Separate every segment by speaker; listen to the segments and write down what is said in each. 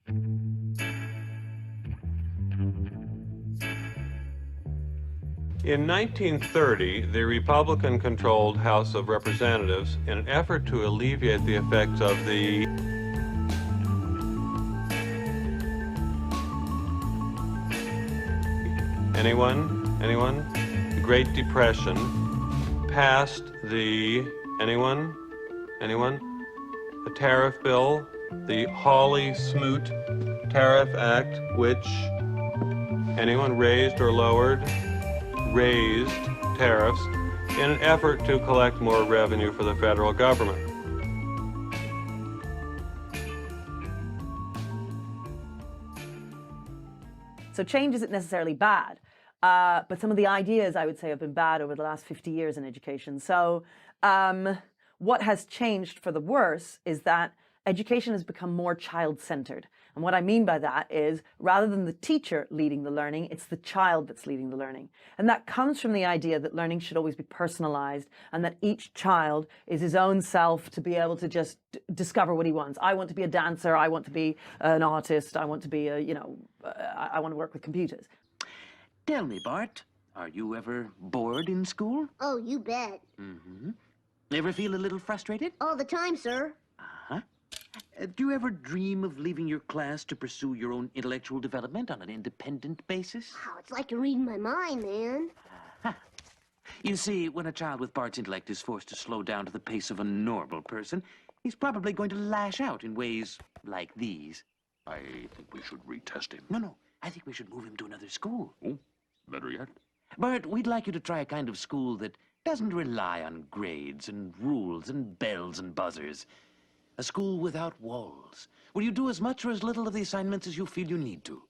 Speaker 1: In 1930, the Republican-controlled House of Representatives, in an effort to alleviate the effects of the Anyone? The Great Depression, passed the a tariff bill, the Hawley-Smoot Tariff Act, which raised or lowered tariffs in an effort to collect more revenue for the federal government.
Speaker 2: So change isn't necessarily bad, but some of the ideas, I would say, have been bad over the last 50 years in education. So what has changed for the worse is that education has become more child-centered. And what I mean by that is, rather than the teacher leading the learning, it's the child that's leading the learning. And that comes from the idea that learning should always be personalized and that each child is his own self to be able to just discover what he wants. I want to be a dancer. I want to be an artist. I want to be I want to work with computers.
Speaker 3: Tell me, Bart, are you ever bored in school?
Speaker 4: Oh, you bet.
Speaker 3: Mm-hmm. Ever feel a little frustrated?
Speaker 4: All the time, sir.
Speaker 3: Uh-huh. Do you ever dream of leaving your class to pursue your own intellectual development on an independent basis?
Speaker 4: Wow, it's like you're reading my mind, man.
Speaker 3: Uh-huh. You see, when a child with Bart's intellect is forced to slow down to the pace of a normal person, he's probably going to lash out in ways like these.
Speaker 5: I think we should retest him.
Speaker 3: No, I think we should move him to another school.
Speaker 5: Oh, better yet.
Speaker 3: Bart, we'd like you to try a kind of school that doesn't rely on grades and rules and bells and buzzers. A school without walls, where you do as much or as little of the assignments as you feel you need to.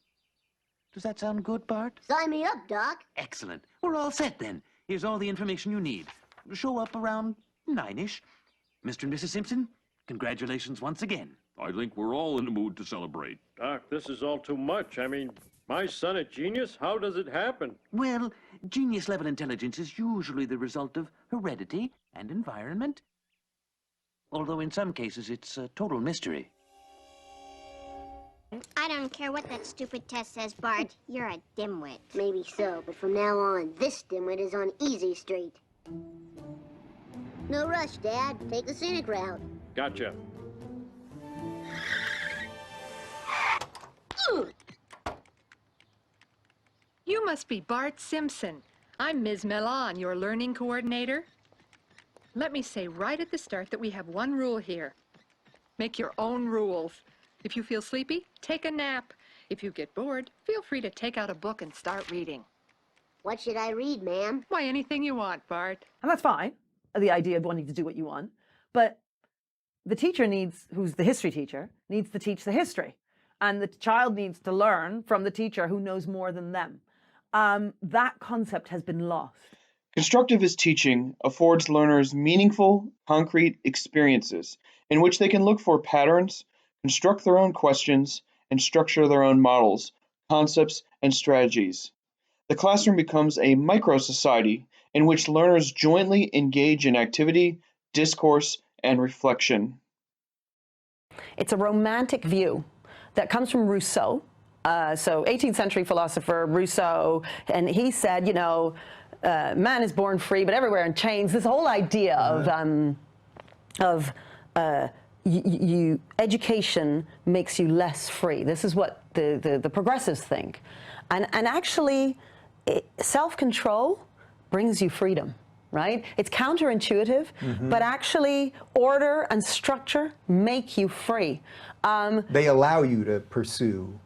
Speaker 3: Does that sound good, Bart?
Speaker 4: Sign me up, Doc.
Speaker 3: Excellent. We're all set then. Here's all the information you need. Show up around 9-ish. Mr. and Mrs. Simpson, congratulations once again.
Speaker 5: I think we're all in the mood to celebrate.
Speaker 6: Doc, this is all too much. I mean, my son a genius? How does it happen?
Speaker 3: Well, genius-level intelligence is usually the result of heredity and environment. Although in some cases it's a total mystery.
Speaker 7: I don't care what that stupid test says, Bart. You're a dimwit.
Speaker 4: Maybe so, but from now on, this dimwit is on easy street. No rush, Dad. Take the scenic route.
Speaker 6: Gotcha.
Speaker 8: You must be Bart Simpson. I'm Ms. Milan, your learning coordinator. Let me say right at the start that we have one rule here. Make your own rules. If you feel sleepy, take a nap. If you get bored, feel free to take out a book and start reading.
Speaker 4: What should I read, ma'am?
Speaker 8: Why, anything you want, Bart.
Speaker 2: And that's fine, the idea of wanting to do what you want. But the teacher who's the history teacher, needs to teach the history. And the child needs to learn from the teacher who knows more than them. That concept has been lost.
Speaker 9: Constructivist teaching affords learners meaningful, concrete experiences in which they can look for patterns, construct their own questions, and structure their own models, concepts, and strategies. The classroom becomes a micro-society in which learners jointly engage in activity, discourse, and reflection.
Speaker 2: It's a romantic view that comes from Rousseau. So 18th century philosopher Rousseau, and he said, man is born free, but everywhere in chains. This whole idea of education makes you less free. This is what the progressives think. And actually, self-control brings you freedom, right? It's counterintuitive, but actually order and structure make you free.
Speaker 10: They allow you to pursue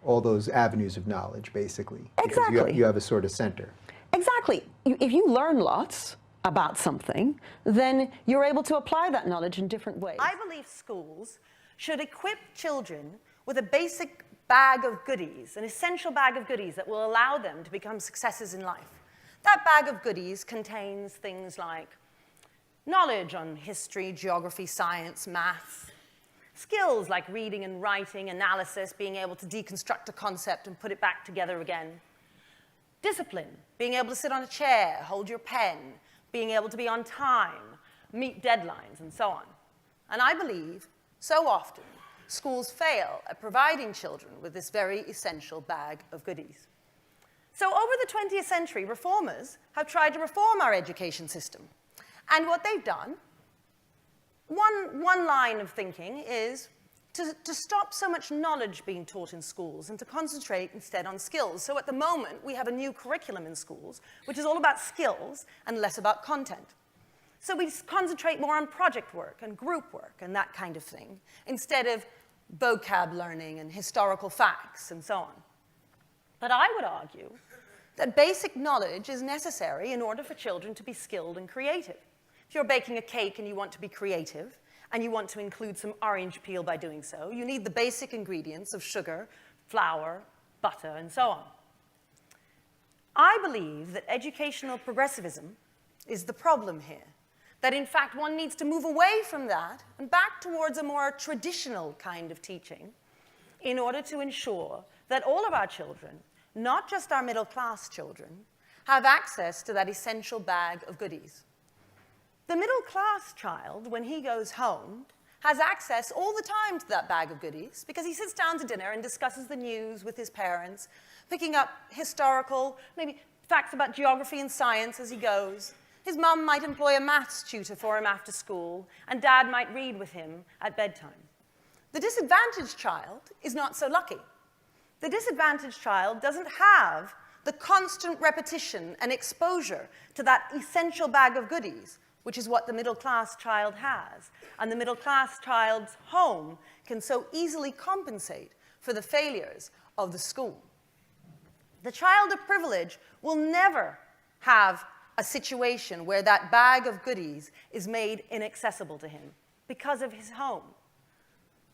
Speaker 10: all those avenues of knowledge, basically.
Speaker 2: Exactly.
Speaker 10: Because you have a sort of center.
Speaker 2: Exactly. If you learn lots about something, then you're able to apply that knowledge in different ways.
Speaker 11: I believe schools should equip children with a basic bag of goodies, an essential bag of goodies that will allow them to become successes in life. That bag of goodies contains things like knowledge on history, geography, science, maths, skills like reading and writing, analysis, being able to deconstruct a concept and put it back together again. Discipline, being able to sit on a chair, hold your pen, being able to be on time, meet deadlines, and so on. And I believe, so often, schools fail at providing children with this very essential bag of goodies. So over the 20th century, reformers have tried to reform our education system. And what they've done, one line of thinking is to stop so much knowledge being taught in schools and to concentrate instead on skills. So at the moment, we have a new curriculum in schools, which is all about skills and less about content. So we concentrate more on project work and group work and that kind of thing, instead of vocab learning and historical facts and so on. But I would argue that basic knowledge is necessary in order for children to be skilled and creative. If you're baking a cake and you want to be creative, and you want to include some orange peel by doing so, you need the basic ingredients of sugar, flour, butter, and so on. I believe that educational progressivism is the problem here. That in fact one needs to move away from that and back towards a more traditional kind of teaching in order to ensure that all of our children, not just our middle-class children, have access to that essential bag of goodies. The middle-class child, when he goes home, has access all the time to that bag of goodies because he sits down to dinner and discusses the news with his parents, picking up historical, maybe facts about geography and science as he goes. His mum might employ a maths tutor for him after school, and dad might read with him at bedtime. The disadvantaged child is not so lucky. The disadvantaged child doesn't have the constant repetition and exposure to that essential bag of goodies, which is what the middle-class child has. And the middle-class child's home can so easily compensate for the failures of the school. The child of privilege will never have a situation where that bag of goodies is made inaccessible to him because of his home.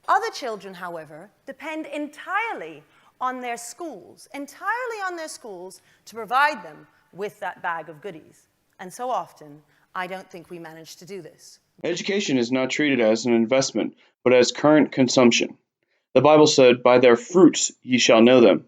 Speaker 11: Other children, however, depend entirely on their schools to provide them with that bag of goodies. And so often, I don't think we manage to do this.
Speaker 9: Education is not treated as an investment, but as current consumption. The Bible said, "By their fruits ye shall know them."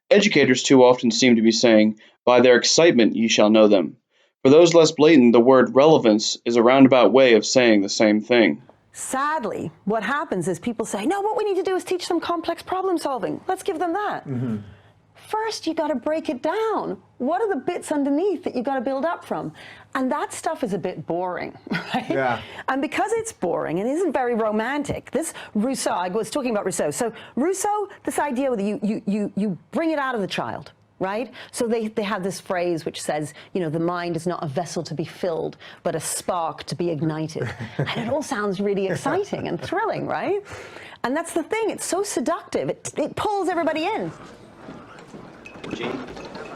Speaker 9: Educators too often seem to be saying, "By their excitement ye shall know them." For those less blatant, the word relevance is a roundabout way of saying the same thing.
Speaker 2: Sadly, what happens is people say, no, what we need to do is teach them complex problem solving. Let's give them that. Mm-hmm. First, you got to break it down. What are the bits underneath that you got to build up from? And that stuff is a bit boring, right? Yeah. And because it's boring and isn't very romantic, this Rousseau, I was talking about Rousseau. So Rousseau, this idea that you bring it out of the child, right? So they have this phrase which says, you know, the mind is not a vessel to be filled, but a spark to be ignited. And it all sounds really exciting and thrilling, right? And that's the thing, it's so seductive. It pulls everybody in.
Speaker 12: Gene,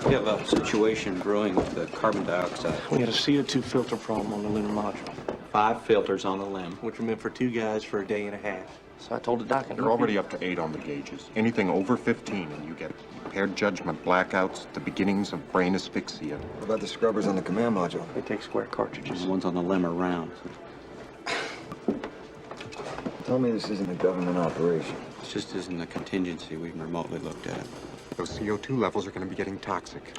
Speaker 12: we have a situation brewing with the carbon dioxide.
Speaker 13: We had a CO2 filter problem on the lunar module. 5 filters on the LEM, which were meant for 2 guys for a day and a half. So I told the doc.
Speaker 14: You're already up to 8 on the gauges. Anything over 15 and you get impaired judgment, blackouts, the beginnings of brain asphyxia.
Speaker 15: What about the scrubbers on the command module?
Speaker 13: They take square cartridges.
Speaker 12: The ones on the LEM are round.
Speaker 15: Tell me this isn't a government operation.
Speaker 12: This just isn't a contingency we've remotely looked at.
Speaker 14: Those CO2 levels are going to be getting toxic.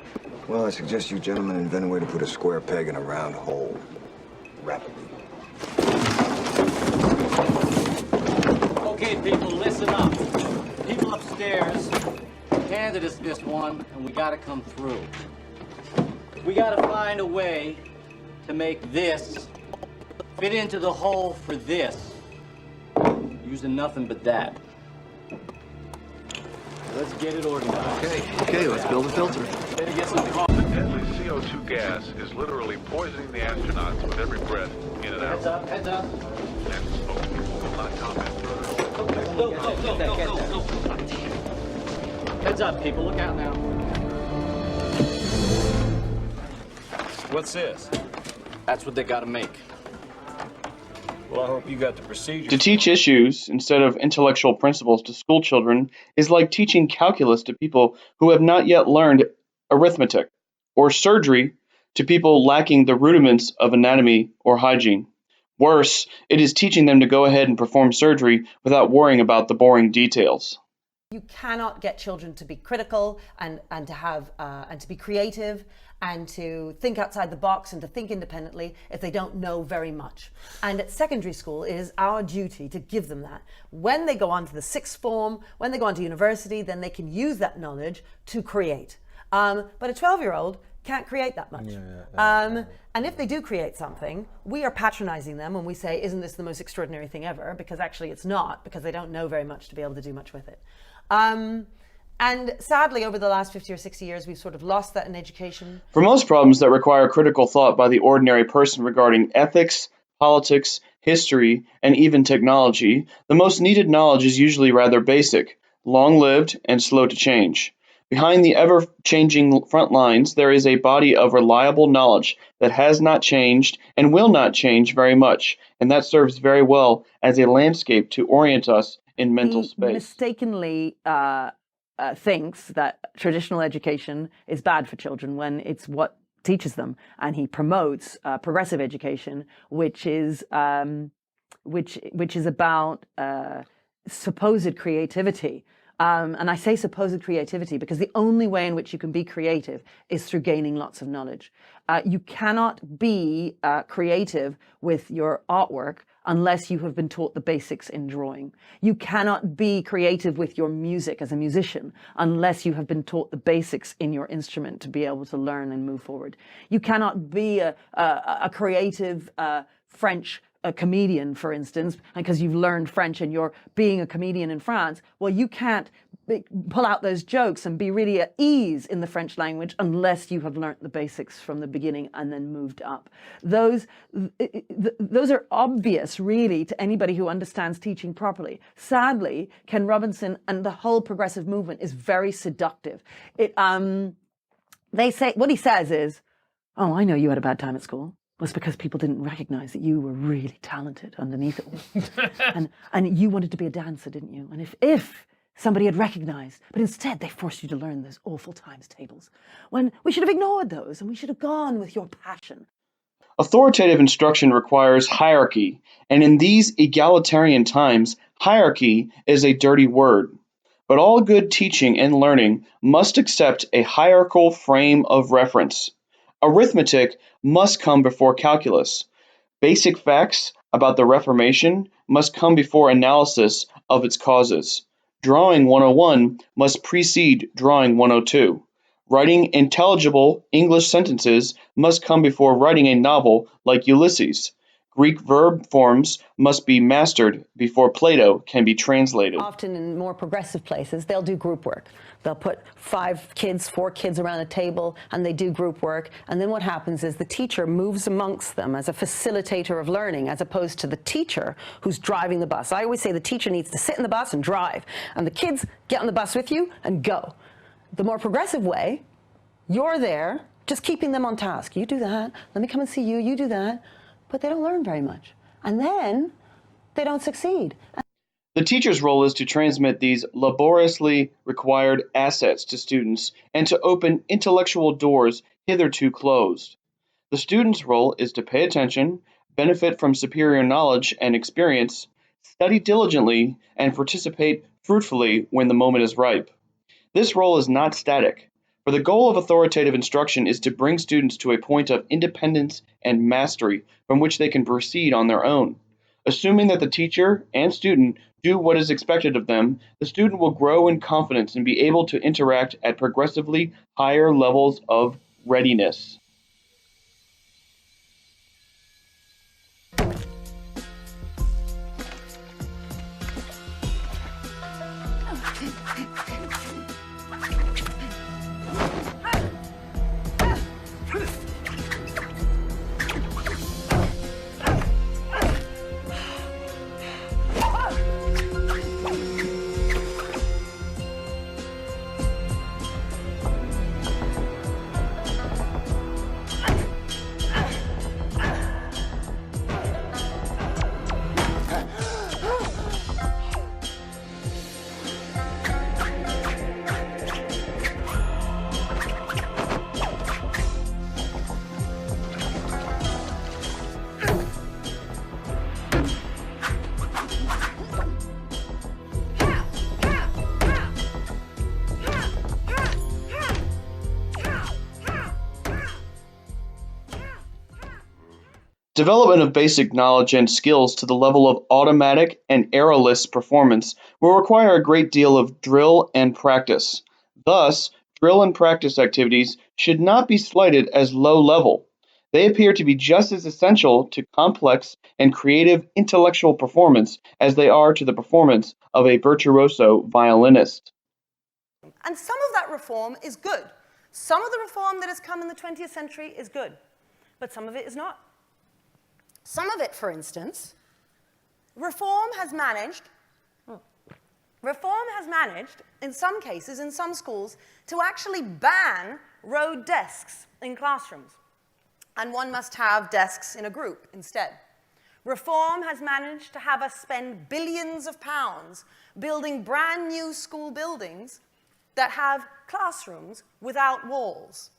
Speaker 15: Well, I suggest you gentlemen invent a way to put a square peg in a round hole. Rapidly.
Speaker 16: Okay, people, listen up. People upstairs handed us this one, and we gotta come through. We gotta find a way to make this fit into the hole for this, using nothing but that. Let's get it organized.
Speaker 13: Okay, let's build a filter.
Speaker 16: Better get some
Speaker 17: The deadly CO2 gas is literally poisoning the astronauts with every breath in and out.
Speaker 16: Heads up.
Speaker 17: And smoke people will not comment further.
Speaker 16: Go. Heads up, people. Look out now. What's this? That's what they gotta make.
Speaker 6: Well, I hope you got the procedure.
Speaker 9: To teach issues instead of intellectual principles to school children is like teaching calculus to people who have not yet learned arithmetic, or surgery to people lacking the rudiments of anatomy or hygiene. Worse, it is teaching them to go ahead and perform surgery without worrying about the boring details.
Speaker 11: You cannot get children to be critical and to be creative and to think outside the box and to think independently if they don't know very much. And at secondary school, it is our duty to give them that. When they go on to the sixth form, when they go on to university, then they can use that knowledge to create. But a 12-year-old can't create that much. And if they do create something, we are patronizing them when we say, isn't this the most extraordinary thing ever? Because actually it's not, because they don't know very much to be able to do much with it. And sadly, over the last 50 or 60 years, we've sort of lost that in education.
Speaker 9: For most problems that require critical thought by the ordinary person regarding ethics, politics, history, and even technology, the most needed knowledge is usually rather basic, long-lived, and slow to change. Behind the ever-changing front lines, there is a body of reliable knowledge that has not changed and will not change very much, and that serves very well as a landscape to orient us in mental space.
Speaker 2: He mistakenly thinks that traditional education is bad for children when it's what teaches them, and he promotes progressive education, which is about supposed creativity. And I say supposed creativity because the only way in which you can be creative is through gaining lots of knowledge. You cannot be creative with your artwork unless you have been taught the basics in drawing. You cannot be creative with your music as a musician unless you have been taught the basics in your instrument to be able to learn and move forward. You cannot be a creative French comedian, for instance, because you've learned French and you're being a comedian in France. Well, you can't pull out those jokes and be really at ease in the French language unless you have learnt the basics from the beginning and then moved up. Those are obvious, really, to anybody who understands teaching properly. Sadly, Ken Robinson and the whole progressive movement is very seductive. They say, what he says is, oh, I know you had a bad time at school. Was because people didn't recognize that you were really talented underneath it all. and you wanted to be a dancer, didn't you? And if somebody had recognized, but instead they forced you to learn those awful times tables, when we should have ignored those and we should have gone with your passion.
Speaker 9: Authoritative instruction requires hierarchy, and in these egalitarian times, hierarchy is a dirty word. But all good teaching and learning must accept a hierarchical frame of reference. Arithmetic must come before calculus. Basic facts about the Reformation must come before analysis of its causes. Drawing 101 must precede Drawing 102. Writing intelligible English sentences must come before writing a novel like Ulysses. Greek verb forms must be mastered before Plato can be translated.
Speaker 11: Often in more progressive places, they'll do group work. They'll put 4 kids around a table and they do group work. And then what happens is the teacher moves amongst them as a facilitator of learning as opposed to the teacher who's driving the bus. I always say the teacher needs to sit in the bus and drive. And the kids get on the bus with you and go. The more progressive way, you're there just keeping them on task. You do that. Let me come and see you. You do that. But they don't learn very much. And then they don't succeed.
Speaker 9: The teacher's role is to transmit these laboriously required assets to students and to open intellectual doors hitherto closed. The student's role is to pay attention, benefit from superior knowledge and experience, study diligently, and participate fruitfully when the moment is ripe. This role is not static, for the goal of authoritative instruction is to bring students to a point of independence and mastery from which they can proceed on their own. Assuming that the teacher and student do what is expected of them, the student will grow in confidence and be able to interact at progressively higher levels of readiness. Development of basic knowledge and skills to the level of automatic and errorless performance will require a great deal of drill and practice. Thus, drill and practice activities should not be slighted as low level. They appear to be just as essential to complex and creative intellectual performance as they are to the performance of a virtuoso violinist.
Speaker 11: And some of that reform is good. Some of the reform that has come in the 20th century is good, but some of it is not. Some of it, for instance, reform has managed, in some cases, in some schools, to actually ban road desks in classrooms. And one must have desks in a group instead. Reform has managed to have us spend billions of pounds building brand new school buildings that have classrooms without walls,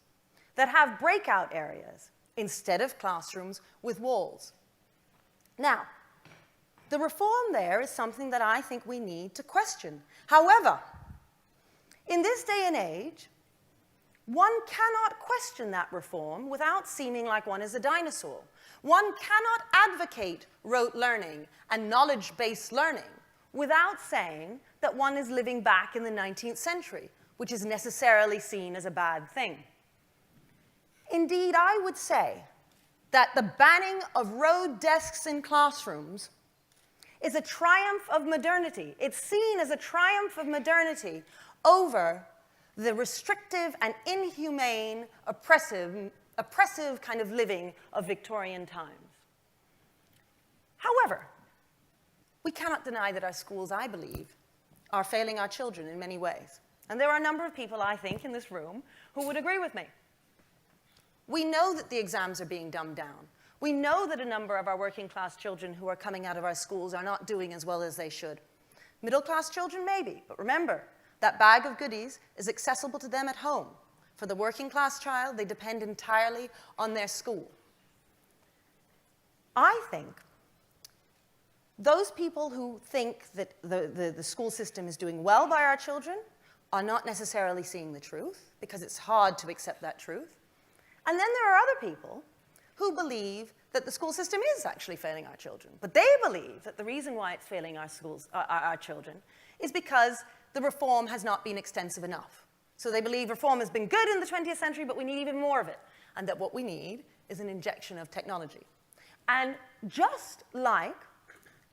Speaker 11: that have breakout areas instead of classrooms with walls. Now, the reform there is something that I think we need to question. However, in this day and age, one cannot question that reform without seeming like one is a dinosaur. One cannot advocate rote learning and knowledge-based learning without saying that one is living back in the 19th century, which is necessarily seen as a bad thing. Indeed, I would say that the banning of road desks in classrooms is a triumph of modernity. It's seen as a triumph of modernity over the restrictive and inhumane, oppressive kind of living of Victorian times. However, we cannot deny that our schools, I believe, are failing our children in many ways. And there are a number of people, I think, in this room who would agree with me. We know that the exams are being dumbed down. We know that a number of our working class children who are coming out of our schools are not doing as well as they should. Middle class children, maybe, but remember, that bag of goodies is accessible to them at home. For the working class child, they depend entirely on their school. I think those people who think that the school system is doing well by our children are not necessarily seeing the truth, because it's hard to accept that truth. And then there are other people who believe that the school system is actually failing our children. But they believe that the reason why it's failing our children is because the reform has not been extensive enough. So they believe reform has been good in the 20th century, but we need even more of it. And that what we need is an injection of technology. And just like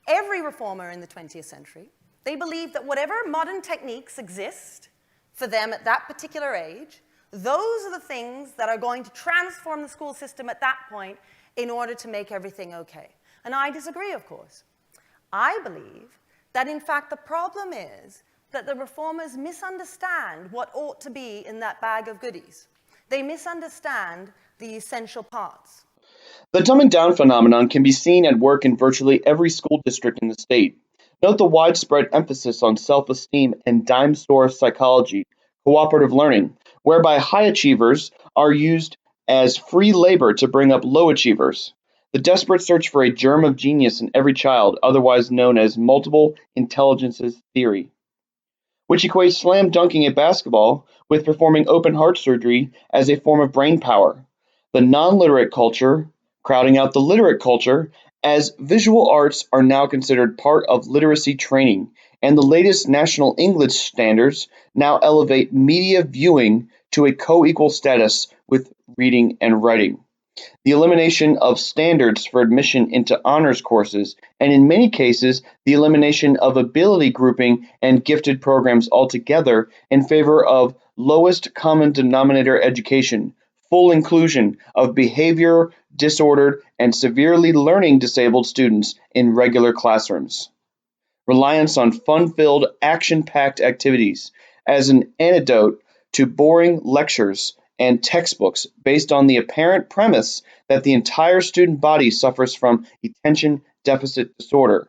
Speaker 11: every reformer in the 20th century, they believe that whatever modern techniques exist for them at that particular age, those are the things that are going to transform the school system at that point in order to make everything okay. And I disagree, of course. I believe that, in fact, the problem is that the reformers misunderstand what ought to be in that bag of goodies. They misunderstand the essential parts.
Speaker 9: The dumbing down phenomenon can be seen at work in virtually every school district in the state. Note the widespread emphasis on self-esteem and dime store psychology, cooperative learning, whereby high achievers are used as free labor to bring up low achievers. The desperate search for a germ of genius in every child, otherwise known as multiple intelligences theory, which equates slam dunking at basketball with performing open heart surgery as a form of brain power. The non-literate culture crowding out the literate culture, as visual arts are now considered part of literacy training, and the latest national English standards now elevate media viewing to a co-equal status with reading and writing. The elimination of standards for admission into honors courses, and in many cases, the elimination of ability grouping and gifted programs altogether in favor of lowest common denominator education, full inclusion of behavior disordered and severely learning disabled students in regular classrooms. Reliance on fun-filled, action-packed activities as an antidote to boring lectures and textbooks based on the apparent premise that the entire student body suffers from attention deficit disorder.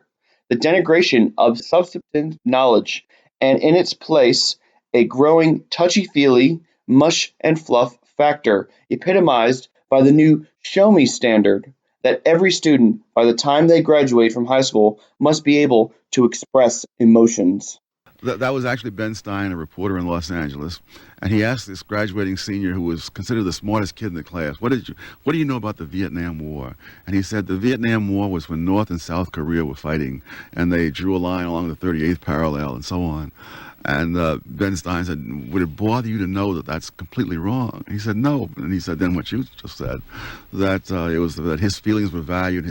Speaker 9: The denigration of substantive knowledge, and in its place, a growing touchy-feely, mush and fluff factor epitomized by the new show me standard that every student, by the time they graduate from high school, must be able to express emotions.
Speaker 18: That was actually Ben Stein, a reporter in Los Angeles, and he asked this graduating senior who was considered the smartest kid in the class, what do you know about the Vietnam War? And he said the Vietnam War was when North and South Korea were fighting, and they drew a line along the 38th parallel and so on. And Ben Stein said, would it bother you to know that that's completely wrong? He said, no. And he said then what you just said, that it was that his feelings were valued,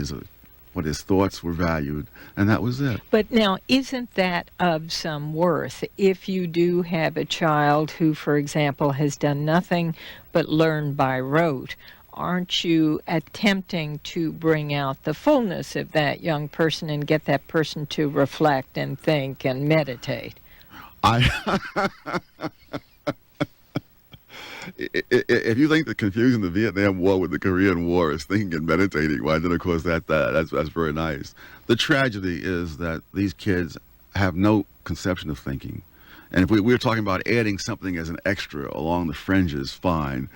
Speaker 18: what his thoughts were valued, and that was it.
Speaker 19: But now, isn't that of some worth if you do have a child who, for example, has done nothing but learn by rote? Aren't you attempting to bring out the fullness of that young person and get that person to reflect and think and meditate?
Speaker 18: If you think that confusing the Vietnam War with the Korean War is thinking and meditating, well, then of course that's very nice. The tragedy is that these kids have no conception of thinking. And if we're talking about adding something as an extra along the fringes, fine.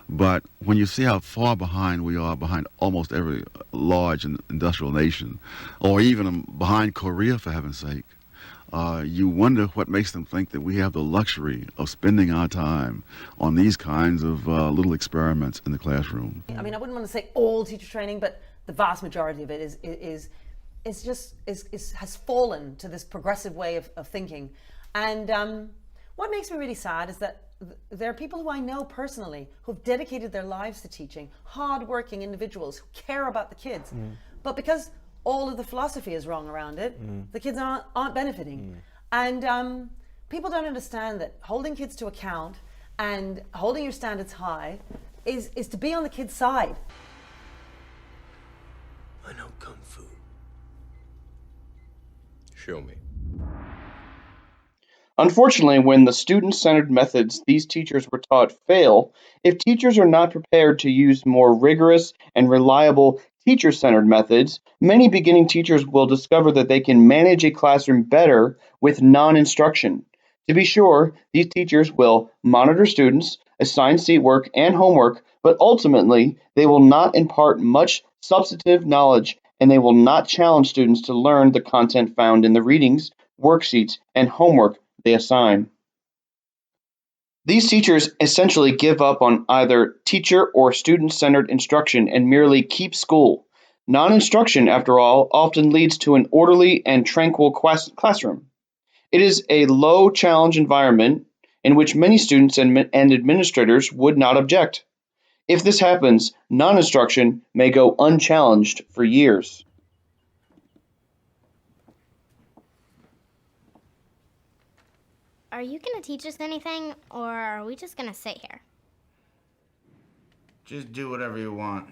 Speaker 18: But when you see how far behind we are behind almost every large industrial nation, or even behind Korea, for heaven's sake, you wonder what makes them think that we have the luxury of spending our time on these kinds of little experiments in the classroom.
Speaker 2: I mean, I wouldn't want to say all teacher training, but the vast majority of it has fallen to this progressive way of thinking. And what makes me really sad is that there are people who I know personally who've dedicated their lives to teaching, hard-working individuals who care about the kids, but because all of the philosophy is wrong around it, the kids aren't benefiting. And people don't understand that holding kids to account and holding your standards high is to be on the kid's side.
Speaker 15: I know Kung Fu.
Speaker 14: Show me.
Speaker 9: Unfortunately, when the student-centered methods these teachers were taught fail, if teachers are not prepared to use more rigorous and reliable teacher-centered methods, many beginning teachers will discover that they can manage a classroom better with non-instruction. To be sure, these teachers will monitor students, assign seat work and homework, but ultimately, they will not impart much substantive knowledge, and they will not challenge students to learn the content found in the readings, worksheets, and homework they assign. These teachers essentially give up on either teacher or student-centered instruction and merely keep school. Non-instruction, after all, often leads to an orderly and tranquil classroom. It is a low-challenge environment in which many students and administrators would not object. If this happens, non-instruction may go unchallenged for years.
Speaker 7: Are you going to teach us anything, or are we just going to sit here?
Speaker 20: Just do whatever you want.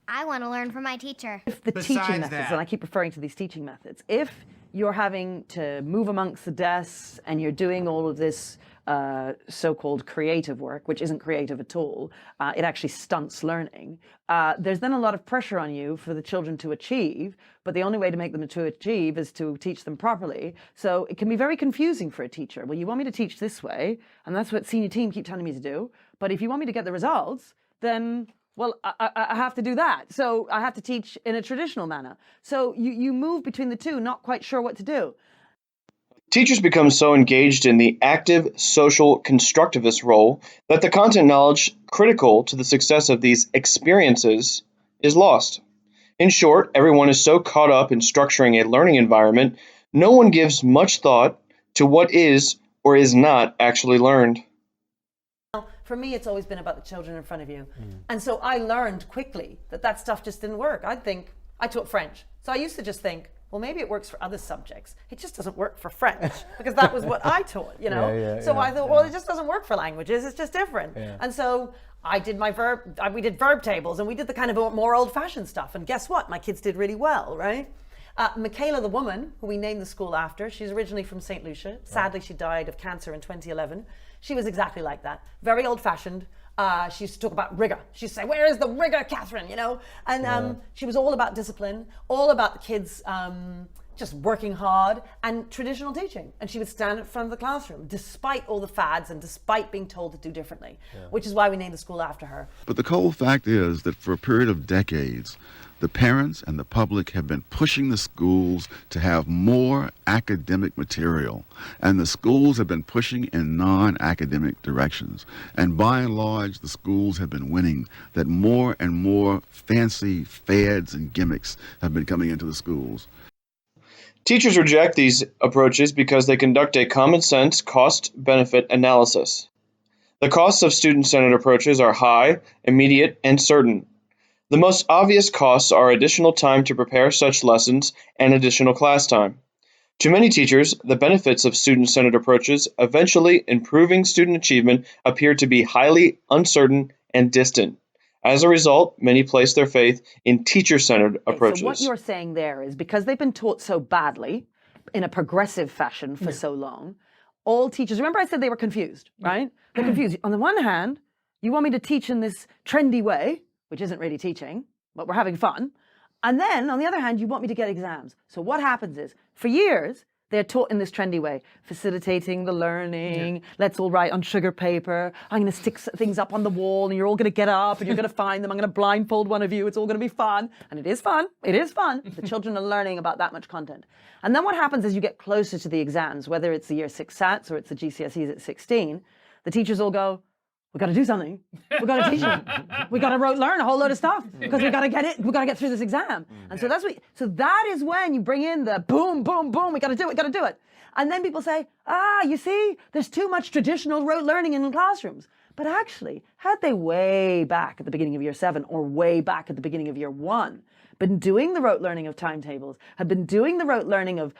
Speaker 7: I want to learn from my teacher.
Speaker 2: If the teaching methods, and I keep referring to these teaching methods, if you're having to move amongst the desks and you're doing all of this so-called creative work, which isn't creative at all, it actually stunts learning, there's then a lot of pressure on you for the children to achieve, but the only way to make them to achieve is to teach them properly. So it can be very confusing for a teacher. Well, you want me to teach this way, and that's what senior team keep telling me to do, but if you want me to get the results, then well, I have to do that. So I have to teach in a traditional manner. So you move between the two, not quite sure what to do.
Speaker 9: Teachers become so engaged in the active social constructivist role that the content knowledge critical to the success of these experiences is lost. In short, everyone is so caught up in structuring a learning environment, no one gives much thought to what is or is not actually learned.
Speaker 2: For me, it's always been about the children in front of you. And so I learned quickly that stuff just didn't work. I taught French. So I used to just think, well, maybe it works for other subjects. It just doesn't work for French because that was what I taught, you know? I thought, well, it just doesn't work for languages. It's just different. And so I did we did verb tables and we did the kind of more old-fashioned stuff. And guess what? My kids did really well, right? Michaela, the woman, who we named the school after, she's originally from St. Lucia. Sadly, she died of cancer in 2011. She was exactly like that. Very old-fashioned. She used to talk about rigor. She used to say, where is the rigor, Catherine? You know? And she was all about discipline, all about the kids just working hard and traditional teaching. And she would stand in front of the classroom, despite all the fads and despite being told to do differently, which is why we named the school after her.
Speaker 18: But the cold fact is that for a period of decades, The parents and the public have been pushing the schools to have more academic material, and the schools have been pushing in non-academic directions. And by and large, the schools have been winning, that more and more fancy fads and gimmicks have been coming into the schools.
Speaker 9: Teachers reject these approaches because they conduct a common-sense cost-benefit analysis. The costs of student-centered approaches are high, immediate, and certain. The most obvious costs are additional time to prepare such lessons and additional class time. To many teachers, the benefits of student-centered approaches eventually improving student achievement appear to be highly uncertain and distant. As a result, many place their faith in teacher-centered approaches.
Speaker 2: So what you're saying there is because they've been taught so badly in a progressive fashion for so long, all teachers, remember I said they were confused, right? They're confused. On the one hand, you want me to teach in this trendy way, which isn't really teaching, but we're having fun. And then, on the other hand, you want me to get exams. So what happens is, for years, they're taught in this trendy way, facilitating the learning, let's all write on sugar paper, I'm going to stick things up on the wall, and you're all going to get up, and you're going to find them, I'm going to blindfold one of you, it's all going to be fun. And it is fun, it is fun. The children are learning about that much content. And then what happens is you get closer to the exams, whether it's the year 6 SATs or it's the GCSEs at 16, the teachers all go, we've got to do something. We've got to teach them. We've got to learn a whole load of stuff because we've got to get it. We've got to get through this exam. And so so that is when you bring in the boom, boom, boom. We got to do it. Got to do it. And then people say, you see, there's too much traditional rote learning in classrooms. But actually, had they way back at the beginning of year 7 or way back at the beginning of year 1 been doing the rote learning of timetables, had been doing the rote learning of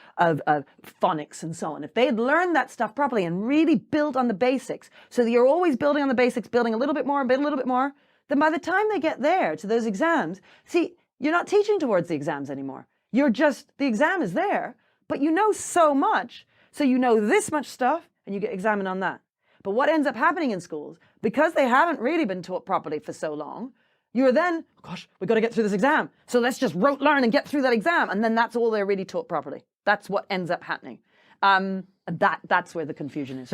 Speaker 2: phonics and so on, if they had learned that stuff properly and really built on the basics, so that you're always building on the basics, building a little bit more, a little bit more, then by the time they get there to those exams, see, you're not teaching towards the exams anymore. You're just, the exam is there, but you know so much, so you know this much stuff, and you get examined on that. But what ends up happening in schools, because they haven't really been taught properly for so long, you're then, gosh, we've got to get through this exam. So let's just rote learn and get through that exam. And then that's all they're really taught properly. That's what ends up happening. That's where the confusion is.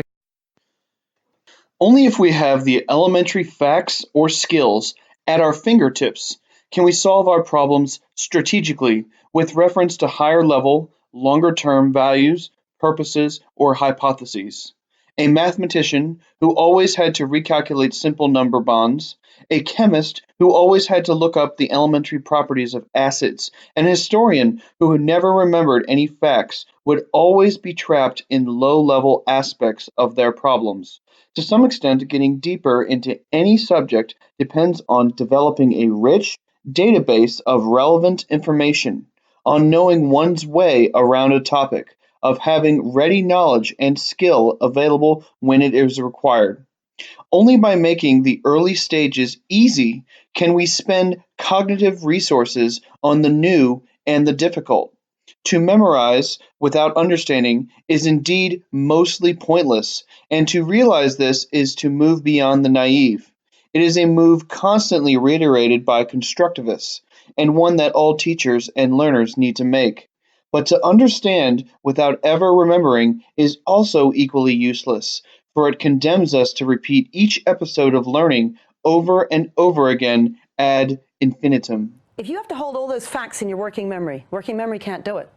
Speaker 9: Only if we have the elementary facts or skills at our fingertips can we solve our problems strategically with reference to higher level, longer term values, purposes, or hypotheses. A mathematician who always had to recalculate simple number bonds, a chemist who always had to look up the elementary properties of acids, and a historian who had never remembered any facts would always be trapped in low-level aspects of their problems. To some extent, getting deeper into any subject depends on developing a rich database of relevant information, on knowing one's way around a topic, of having ready knowledge and skill available when it is required. Only by making the early stages easy can we spend cognitive resources on the new and the difficult. To memorize without understanding is indeed mostly pointless, and to realize this is to move beyond the naive. It is a move constantly reiterated by constructivists, and one that all teachers and learners need to make. But to understand without ever remembering is also equally useless, for it condemns us to repeat each episode of learning over and over again ad infinitum.
Speaker 11: If you have to hold all those facts in your working memory can't do it.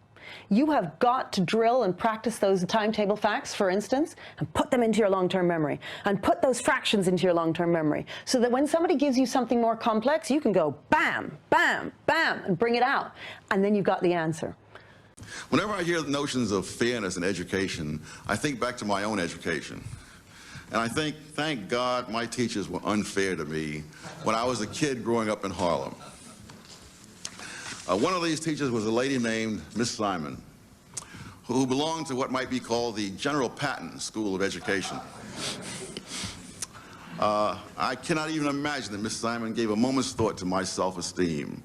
Speaker 11: You have got to drill and practice those timetable facts, for instance, and put them into your long-term memory, and put those fractions into your long-term memory, so that when somebody gives you something more complex, you can go bam, bam, bam, and bring it out, and then you've got the answer.
Speaker 18: Whenever I hear notions of fairness in education, I think back to my own education. And I think, thank God, my teachers were unfair to me when I was a kid growing up in Harlem. One of these teachers was a lady named Miss Simon, who belonged to what might be called the General Patton School of Education. I cannot even imagine that Miss Simon gave a moment's thought to my self-esteem.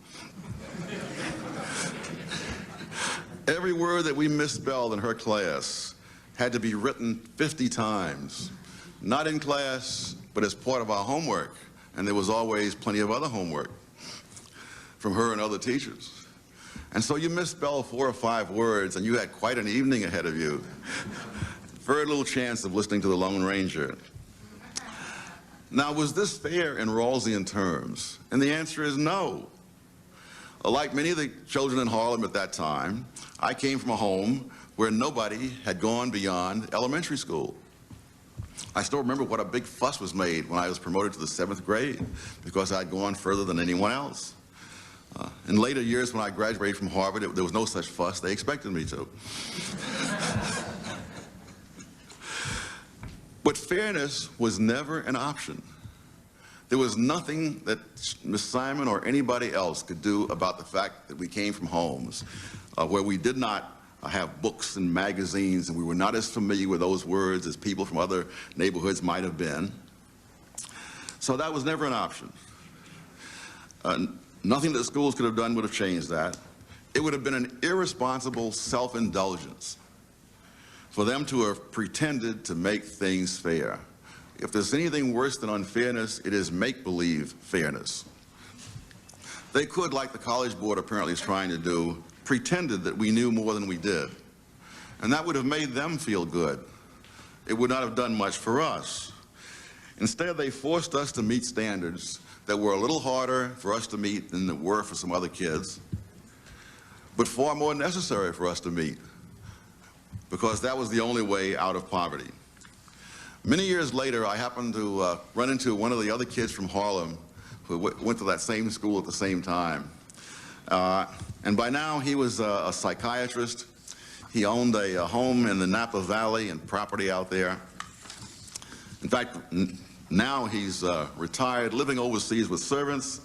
Speaker 18: Every word that we misspelled in her class had to be written 50 times, not in class, but as part of our homework. And there was always plenty of other homework from her and other teachers. And so you misspelled 4 or 5 words, and you had quite an evening ahead of you. Very little chance of listening to the Lone Ranger. Now, was this fair in Rawlsian terms? And the answer is no. Like many of the children in Harlem at that time, I came from a home where nobody had gone beyond elementary school. I still remember what a big fuss was made when I was promoted to the 7th grade because I'd gone further than anyone else. In later years when I graduated from Harvard, there was no such fuss. They expected me to. But fairness was never an option. There was nothing that Miss Simon or anybody else could do about the fact that we came from homes where we did not have books and magazines, and we were not as familiar with those words as people from other neighborhoods might have been. So that was never an option. Nothing that schools could have done would have changed that. It would have been an irresponsible self-indulgence for them to have pretended to make things fair. If there's anything worse than unfairness, it is make-believe fairness. They could, like the College Board apparently is trying to do, pretended that we knew more than we did. And that would have made them feel good. It would not have done much for us. Instead, they forced us to meet standards that were a little harder for us to meet than they were for some other kids, but far more necessary for us to meet, because that was the only way out of poverty. Many years later, I happened to run into one of the other kids from Harlem who went to that same school at the same time. And by now, he was a psychiatrist. He owned a home in the Napa Valley and property out there. In fact, now he's retired, living overseas with servants,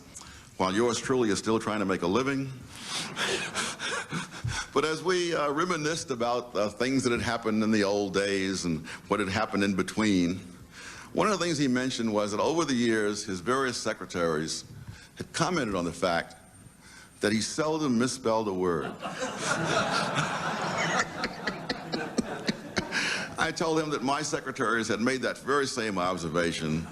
Speaker 18: while yours truly is still trying to make a living. But as we reminisced about things that had happened in the old days and what had happened in between, one of the things he mentioned was that over the years, his various secretaries had commented on the fact that he seldom misspelled a word. I told him that my secretaries had made that very same observation,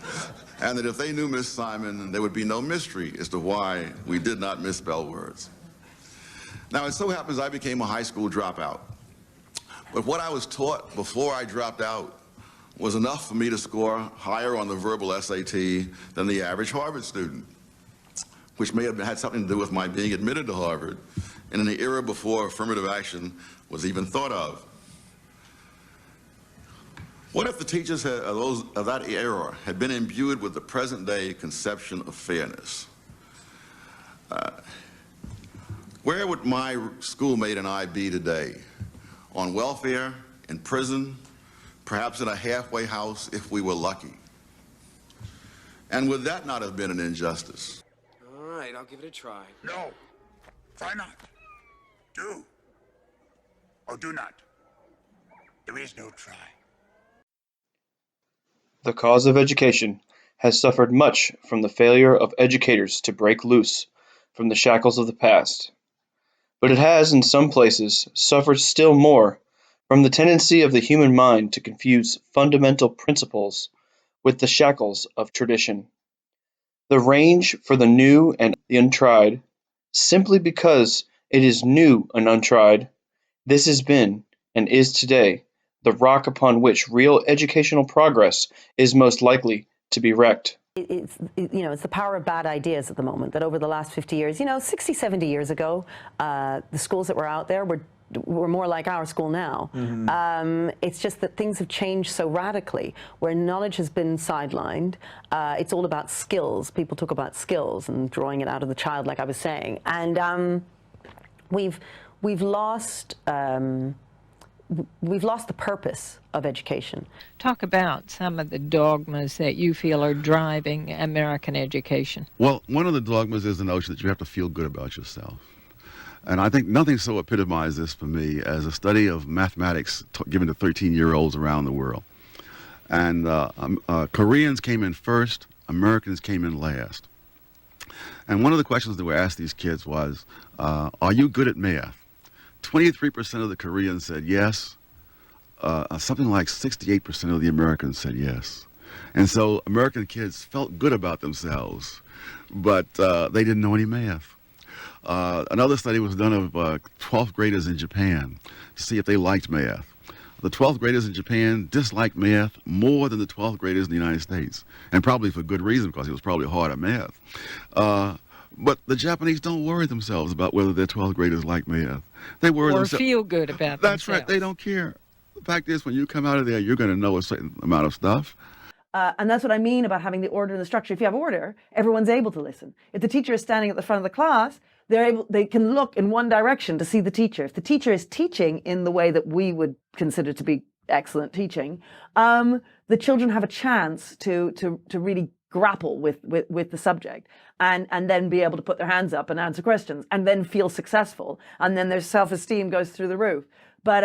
Speaker 18: and that if they knew Miss Simon, there would be no mystery as to why we did not misspell words. Now, it so happens I became a high school dropout. But what I was taught before I dropped out was enough for me to score higher on the verbal SAT than the average Harvard student, which may have had something to do with my being admitted to Harvard in an era before affirmative action was even thought of. What if the teachers of that era had been imbued with the present-day conception of fairness? Where would my schoolmate and I be today? On welfare, in prison, perhaps in a halfway house if we were lucky. And would that not have been an injustice?
Speaker 20: All right, I'll give it a try.
Speaker 21: No. Try not. Do. Or do not. There is no try.
Speaker 9: The cause of education has suffered much from the failure of educators to break loose from the shackles of the past. But it has, in some places, suffered still more from the tendency of the human mind to confuse fundamental principles with the shackles of tradition. The range for the new and the untried, simply because it is new and untried, this has been, and is today, the rock upon which real educational progress is most likely to be wrecked.
Speaker 2: It's the power of bad ideas at the moment, that over the last 50 years, 60, 70 years ago, the schools that were out there were more like our school now. Mm-hmm. It's just that things have changed so radically, where knowledge has been sidelined. It's all about skills. People talk about skills and drawing it out of the child, like I was saying. And we've lost the purpose of education.
Speaker 19: Talk about some of the dogmas that you feel are driving American education.
Speaker 18: Well, one of the dogmas is the notion that you have to feel good about yourself. And I think nothing so epitomized this for me as a study of mathematics given to 13-year-olds around the world. And Koreans came in first, Americans came in last. And one of the questions that were asked these kids was, are you good at math? 23% of the Koreans said yes. Something like 68% of the Americans said yes. And so American kids felt good about themselves, but they didn't know any math. Another study was done of 12th graders in Japan to see if they liked math. The 12th graders in Japan disliked math more than the 12th graders in the United States, and probably for good reason, because it was probably hard at math. But the Japanese don't worry themselves about whether their 12th graders like math. They worry
Speaker 19: Or
Speaker 18: themselves.
Speaker 19: feel good about
Speaker 18: That's
Speaker 19: themselves.
Speaker 18: right. They don't care. The fact is, when you come out of there, you're going to know a certain amount of stuff.
Speaker 2: And that's what I mean about having the order and the structure. If you have order, everyone's able to listen. If the teacher is standing at the front of the class, they can look in one direction to see the teacher. If the teacher is teaching in the way that we would consider to be excellent teaching, the children have a chance to really grapple with the subject and then be able to put their hands up and answer questions and then feel successful. And then their self-esteem goes through the roof. But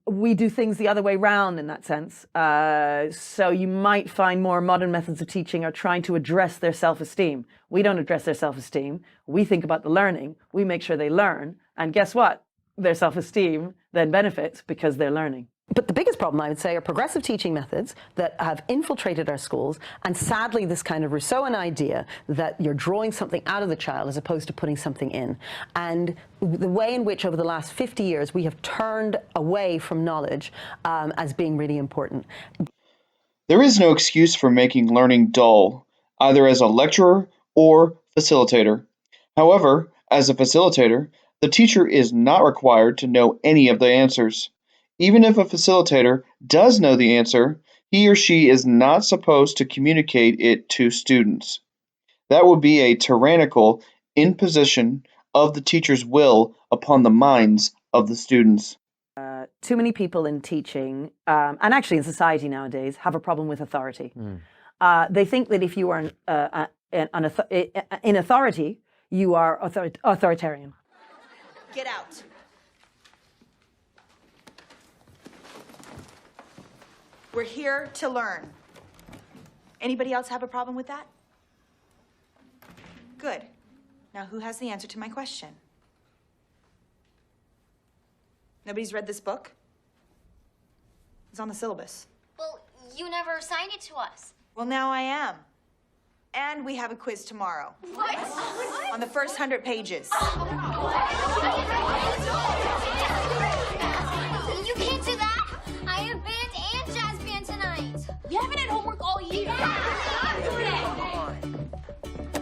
Speaker 2: we do things the other way round in that sense. So you might find more modern methods of teaching are trying to address their self-esteem. We don't address their self-esteem. We think about the learning. We make sure they learn. And guess what? Their self-esteem then benefits because they're learning. But the biggest problem, I would say, are progressive teaching methods that have infiltrated our schools, and sadly this kind of Rousseauan idea that you're drawing something out of the child as opposed to putting something in. And the way in which over the last 50 years we have turned away from knowledge as being really important.
Speaker 9: There is no excuse for making learning dull, either as a lecturer or facilitator. However, as a facilitator, the teacher is not required to know any of the answers. Even if a facilitator does know the answer, he or she is not supposed to communicate it to students. That would be a tyrannical imposition of the teacher's will upon the minds of the students.
Speaker 2: Too many people in teaching, and actually in society nowadays, have a problem with authority. They think that if you are in authority, you are authoritarian.
Speaker 1: Get out. We're here to learn. Anybody else have a problem with that? Good. Now, who has the answer to my question? Nobody's read this book? It's on the syllabus.
Speaker 7: Well, you never assigned it to us.
Speaker 1: Well, now I am. And we have a quiz tomorrow.
Speaker 7: What?
Speaker 1: On the first 100 pages.
Speaker 7: You can't do that. I have band and jazz band tonight. You haven't had homework all year.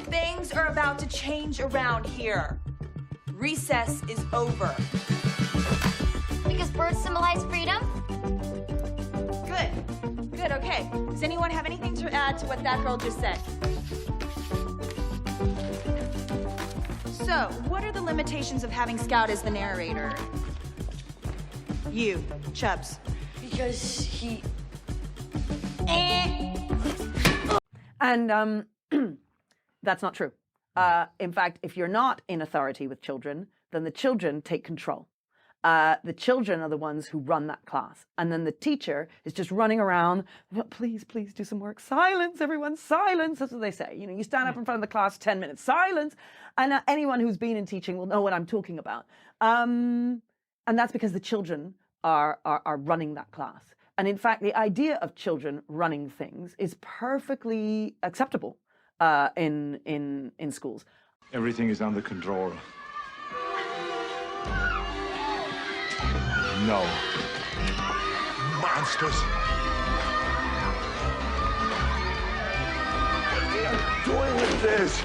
Speaker 1: Things are about to change around here. Recess is over.
Speaker 7: Because birds symbolize freedom?
Speaker 1: Good. Good, okay. Does anyone have anything to add to what that girl just said? So, what are the limitations of having Scout as the narrator? You, Chubbs.
Speaker 11: Because he...
Speaker 2: And that's not true. In fact, if you're not in authority with children, then the children take control. The children are the ones who run that class. And then the teacher is just running around, please, please do some work. Silence, everyone, silence. That's what they say. You know, you stand up in front of the class, 10 minutes, silence. And anyone who's been in teaching will know what I'm talking about. And that's because the children are running that class. And in fact, the idea of children running things is perfectly acceptable in schools.
Speaker 17: Everything is under control. No. Monsters. What are you doing with this?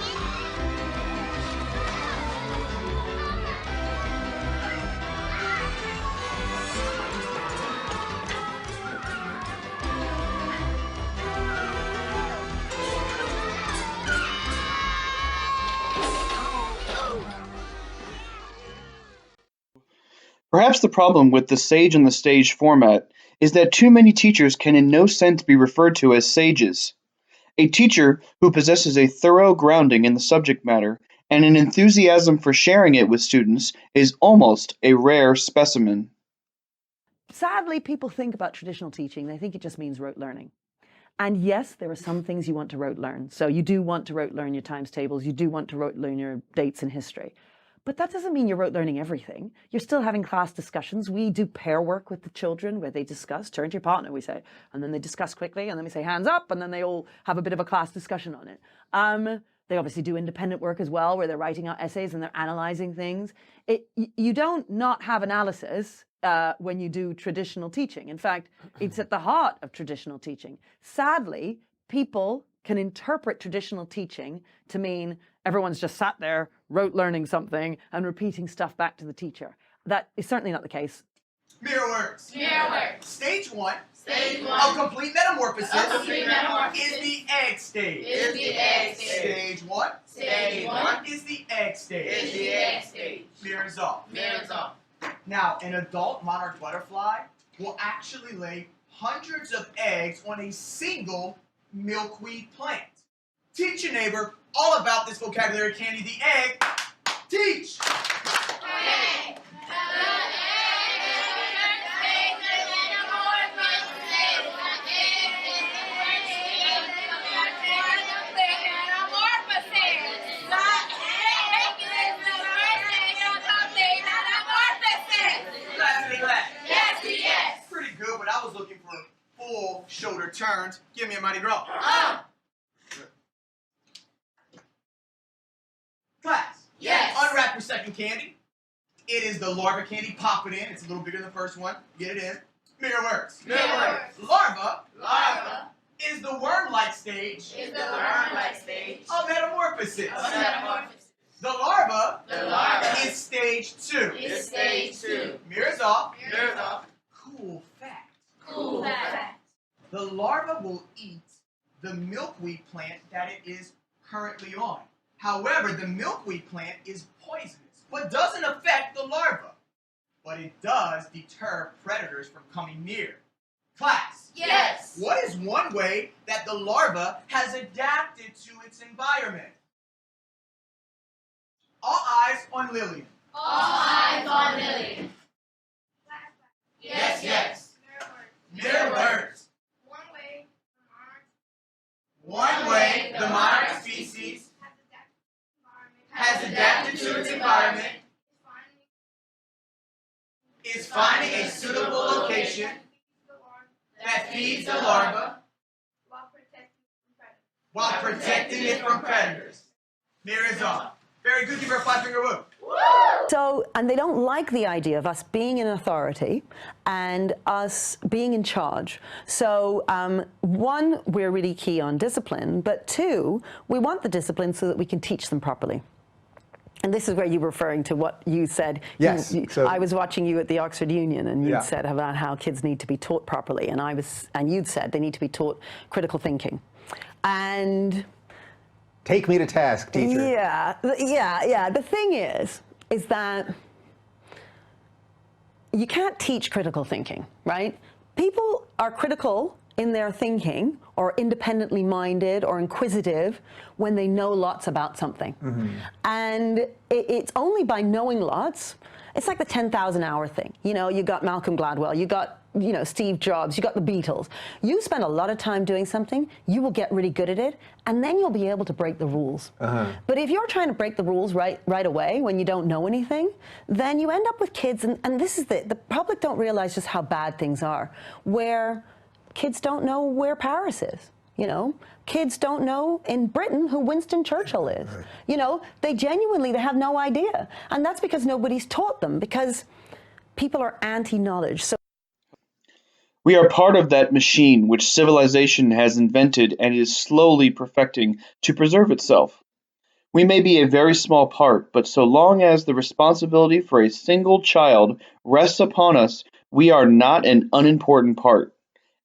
Speaker 9: Perhaps the problem with the sage on the stage format is that too many teachers can in no sense be referred to as sages. A teacher who possesses a thorough grounding in the subject matter and an enthusiasm for sharing it with students is almost a rare specimen.
Speaker 2: Sadly, people think about traditional teaching, they think it just means rote learning. And yes, there are some things you want to rote learn. So you do want to rote learn your times tables, you do want to rote learn your dates in history. But that doesn't mean you're rote learning everything. You're still having class discussions. We do pair work with the children where they discuss, turn to your partner, we say, and then they discuss quickly, and then we say hands up, and then they all have a bit of a class discussion on it. They obviously do independent work as well, where they're writing out essays and they're analyzing things. You don't not have analysis when you do traditional teaching. In fact, it's at the heart of traditional teaching. Sadly, people can interpret traditional teaching to mean everyone's just sat there, rote learning something, and repeating stuff back to the teacher. That is certainly not the case.
Speaker 5: Mirror works.
Speaker 22: Mirror works.
Speaker 5: Stage one.
Speaker 22: Stage one.
Speaker 5: Of complete metamorphosis.
Speaker 22: Of complete metamorphosis.
Speaker 5: Is the egg stage.
Speaker 22: Is the egg stage.
Speaker 5: Stage one.
Speaker 22: Stage one.
Speaker 5: Is the egg stage.
Speaker 22: Is the egg stage.
Speaker 5: Mirrors off.
Speaker 22: Mirrors off.
Speaker 5: Now, an adult monarch butterfly will actually lay hundreds of eggs on a single milkweed plant. Teach your neighbor all about this vocabulary candy, the egg. Teach!
Speaker 22: Egg.
Speaker 5: Yes, yes. Pretty good, but I was looking for full shoulder turns. Give me a mighty grow. Class.
Speaker 22: Yes.
Speaker 5: Unwrap your second candy. It is the larva candy. Pop it in. It's a little bigger than the first one. Get it in. Mirror works.
Speaker 22: Mirror works.
Speaker 5: Larva.
Speaker 22: Larva.
Speaker 5: Is the worm-like stage.
Speaker 22: Is the worm-like stage.
Speaker 5: Of metamorphosis.
Speaker 22: Of metamorphosis.
Speaker 5: The larva.
Speaker 22: The larva.
Speaker 5: Is stage 2.
Speaker 22: Is stage 2.
Speaker 5: Mirrors off.
Speaker 22: Mirrors off.
Speaker 5: Cool fact.
Speaker 22: Cool fact.
Speaker 5: The larva will eat the milkweed plant that it is currently on. However, the milkweed plant is poisonous, but doesn't affect the larva. But it does deter predators from coming near. Class.
Speaker 22: Yes.
Speaker 5: What is one way that the larva has adapted to its environment? All eyes on Lillian.
Speaker 22: All eyes on Lillian. Yes, yes.
Speaker 5: Mirror words.
Speaker 22: One way the monarch species
Speaker 5: Has adapted to its environment. Is finding a suitable location that feeds the larva while protecting it from predators. Mirrors on. Very good. Give her a 5-finger whoop.
Speaker 2: So, and they don't like the idea of us being in authority and us being in charge. So, one, we're really key on discipline, but two, we want the discipline so that we can teach them properly. And this is where you were referring to what you said.
Speaker 10: Yes.
Speaker 2: I was watching you at the Oxford Union, and you'd
Speaker 10: Yeah.
Speaker 2: said about how kids need to be taught properly, and you'd said they need to be taught critical thinking. And
Speaker 10: take me to task, teacher.
Speaker 2: Yeah. The thing is that you can't teach critical thinking, right? People are critical in their thinking or independently minded or inquisitive when they know lots about something. And it's only by knowing lots. It's like the 10,000 hour thing. You know, you got Malcolm Gladwell, you got, you know, Steve Jobs, you got the Beatles. You spend a lot of time doing something, you will get really good at it, and then you'll be able to break the rules. But if you're trying to break the rules right away when you don't know anything, then you end up with kids, and this is the public don't realize just how bad things are, where kids don't know where Paris is. You know, kids don't know in Britain who Winston Churchill is. You know, they have no idea. And that's because nobody's taught them, because people are anti-knowledge. So
Speaker 9: we are part of that machine which civilization has invented and is slowly perfecting to preserve itself. We may be a very small part, but so long as the responsibility for a single child rests upon us, we are not an unimportant part.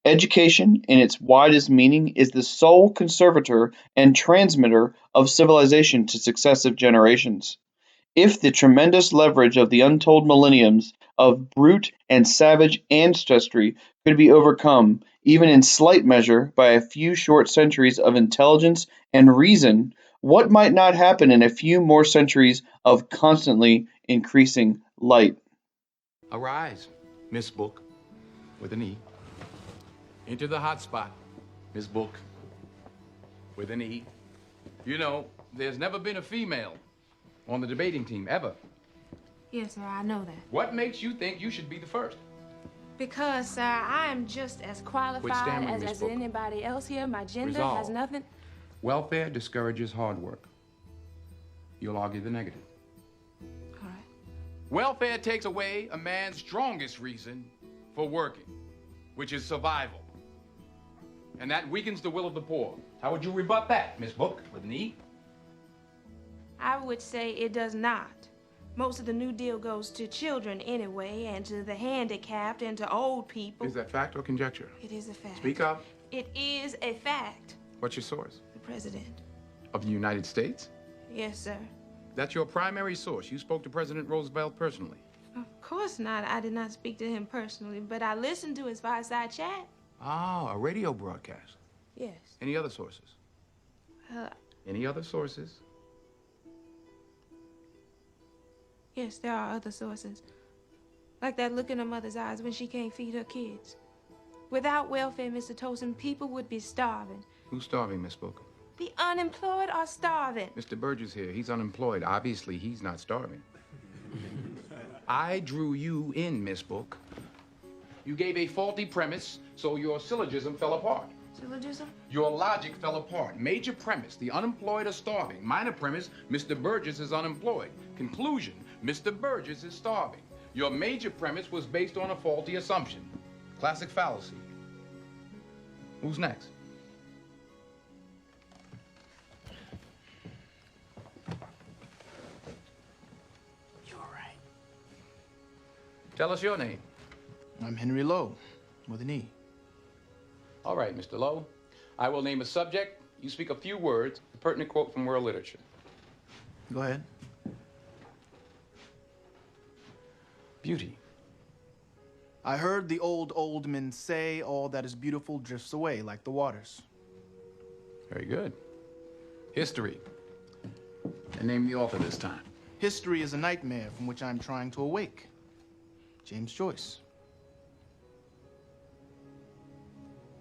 Speaker 9: Education, in its widest meaning, is the sole conservator and transmitter of civilization to successive generations. If the tremendous leverage of the untold millenniums of brute and savage ancestry could be overcome, even in slight measure, by a few short centuries of intelligence and reason, what might not happen in a few more centuries of constantly increasing light?
Speaker 23: Arise, Miss Book, with an E. Enter the hot spot, Miss Book, with an E. You know, there's never been a female on the debating team, ever.
Speaker 24: Yes, sir, I know that.
Speaker 23: What makes you think you should be the first?
Speaker 24: Because, sir, I am just as qualified
Speaker 23: stammering, Miss
Speaker 24: as
Speaker 23: Book.
Speaker 24: anybody else here. My gender
Speaker 23: Resolve.
Speaker 24: has nothing.
Speaker 23: Welfare discourages hard work. You'll argue the negative.
Speaker 24: All right.
Speaker 23: Welfare takes away a man's strongest reason for working, which is survival. and that weakens the will of the poor. How would you rebut that, Miss Book, with an E?
Speaker 24: I would say it does not. Most of the New Deal goes to children anyway, and to the handicapped, and to old people.
Speaker 23: Is that fact or conjecture?
Speaker 24: It is a fact.
Speaker 23: Speak up.
Speaker 24: It is a fact.
Speaker 23: What's your source?
Speaker 24: The president.
Speaker 23: Of the United States?
Speaker 24: Yes, sir.
Speaker 23: That's your primary source. You spoke to President Roosevelt personally.
Speaker 24: Of course not. I did not speak to him personally, but I listened to his fireside chat.
Speaker 23: Oh, a radio broadcast.
Speaker 24: Yes.
Speaker 23: Any other sources? Any other sources?
Speaker 24: Yes, there are other sources. Like that look in her mother's eyes when she can't feed her kids. Without welfare, Mr. Tolson, people would be starving.
Speaker 23: Who's starving, Miss Book?
Speaker 24: The unemployed are starving.
Speaker 23: Mr. Burgess here. He's unemployed. Obviously, he's not starving. I drew you in, Miss Book. You gave a faulty premise, so your syllogism fell apart.
Speaker 24: Syllogism?
Speaker 23: Your logic fell apart. Major premise, the unemployed are starving. Minor premise, Mr. Burgess is unemployed. Conclusion, Mr. Burgess is starving. Your major premise was based on a faulty assumption. Classic fallacy. Who's next?
Speaker 3: You're right.
Speaker 23: Tell us your name.
Speaker 3: I'm Henry Lowe, with an E.
Speaker 23: All right, Mr. Lowe. I will name a subject. You speak a few words, a pertinent quote from world literature.
Speaker 3: Go ahead.
Speaker 23: Beauty.
Speaker 3: I heard the old men say, all that is beautiful drifts away like the waters.
Speaker 23: Very good. History. And name the author this time.
Speaker 3: History is a nightmare from which I'm trying to awake. James Joyce.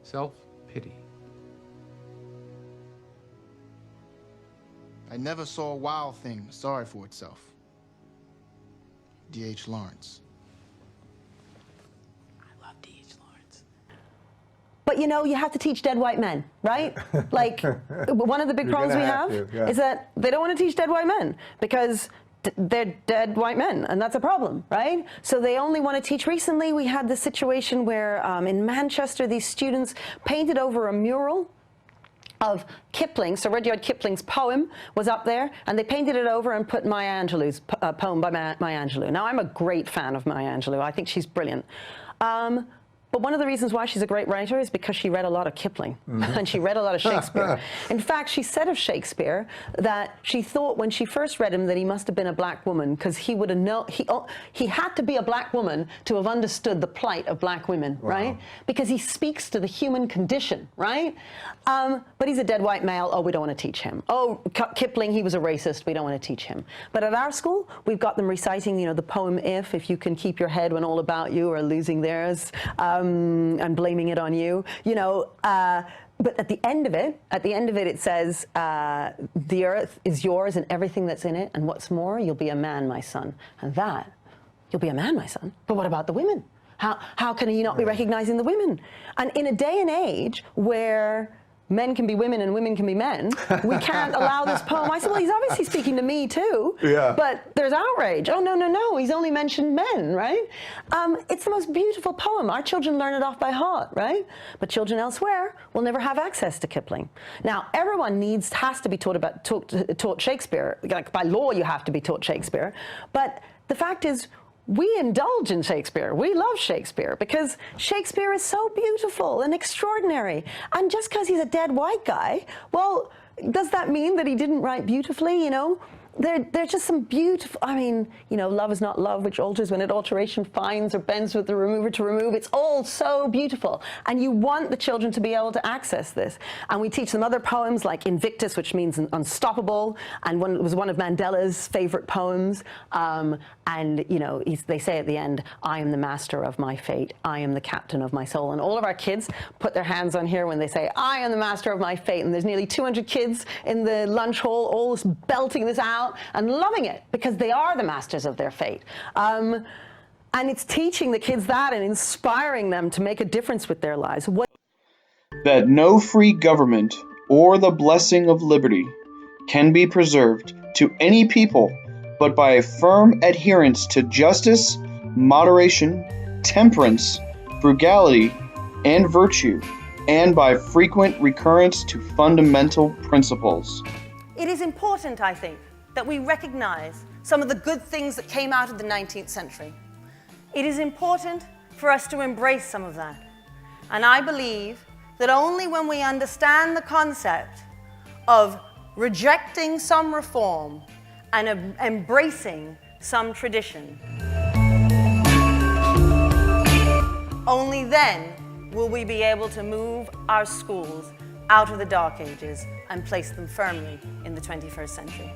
Speaker 23: Self-pity.
Speaker 3: I never saw a wild thing sorry for itself. D.H. Lawrence.
Speaker 2: But you know, you have to teach dead white men, right? Like, one of the big
Speaker 10: You're
Speaker 2: problems we
Speaker 10: gonna
Speaker 2: have
Speaker 10: yeah.
Speaker 2: is that they don't want to teach dead white men because they're dead white men, and that's a problem, right? So they only want to teach. Recently, we had this situation where in Manchester, these students painted over a mural of Kipling, so Rudyard Kipling's poem was up there, and they painted it over and put Maya Angelou's poem by Maya Angelou. Now, I'm a great fan of Maya Angelou. I think she's brilliant. But one of the reasons why she's a great writer is because she read a lot of Kipling, and she read a lot of Shakespeare. In fact, she said of Shakespeare that she thought when she first read him that he must have been a black woman, because he would have known, he had to be a black woman to have understood the plight of black women, right? Because he speaks to the human condition, right? But he's a dead white male. Oh, we don't want to teach him. Oh, Kipling, he was a racist. We don't want to teach him. But at our school, we've got them reciting, you know, the poem if you can keep your head when all about you are losing theirs. And blaming it on you, you know. But at the end of it, it says, the earth is yours and everything that's in it, and what's more, you'll be a man, my son. And that, you'll be a man, my son. But what about the women? How can you not be recognizing the women? And in a day and age where men can be women and women can be men, we can't allow this poem. I said, well, he's obviously speaking to me too, but there's outrage. Oh, no, he's only mentioned men, right? It's the most beautiful poem. Our children learn it off by heart, right? But children elsewhere will never have access to Kipling. Now, everyone has to be taught Shakespeare. Like, by law, you have to be taught Shakespeare. But the fact is, we indulge in Shakespeare. We love Shakespeare because Shakespeare is so beautiful and extraordinary. And just because he's a dead white guy, well, does that mean that he didn't write beautifully, you know? There's just some beautiful, I mean, you know, love is not love, which alters when it alteration finds or bends with the remover to remove. It's all so beautiful. And you want the children to be able to access this. And we teach them other poems like Invictus, which means unstoppable. And it was one of Mandela's favorite poems. And, you know, they say at the end, I am the master of my fate. I am the captain of my soul. And all of our kids put their hands on here when they say, I am the master of my fate. And there's nearly 200 kids in the lunch hall, all belting this out and loving it because they are the masters of their fate. And it's teaching the kids that and inspiring them to make a difference with their lives.
Speaker 9: That no free government or the blessing of liberty can be preserved to any people but by a firm adherence to justice, moderation, temperance, frugality, and virtue, and by frequent recurrence to fundamental principles.
Speaker 11: It is important, I think, that we recognize some of the good things that came out of the 19th century. It is important for us to embrace some of that. And I believe that only when we understand the concept of rejecting some reform and embracing some tradition, only then will we be able to move our schools out of the Dark Ages and place them firmly in the 21st century.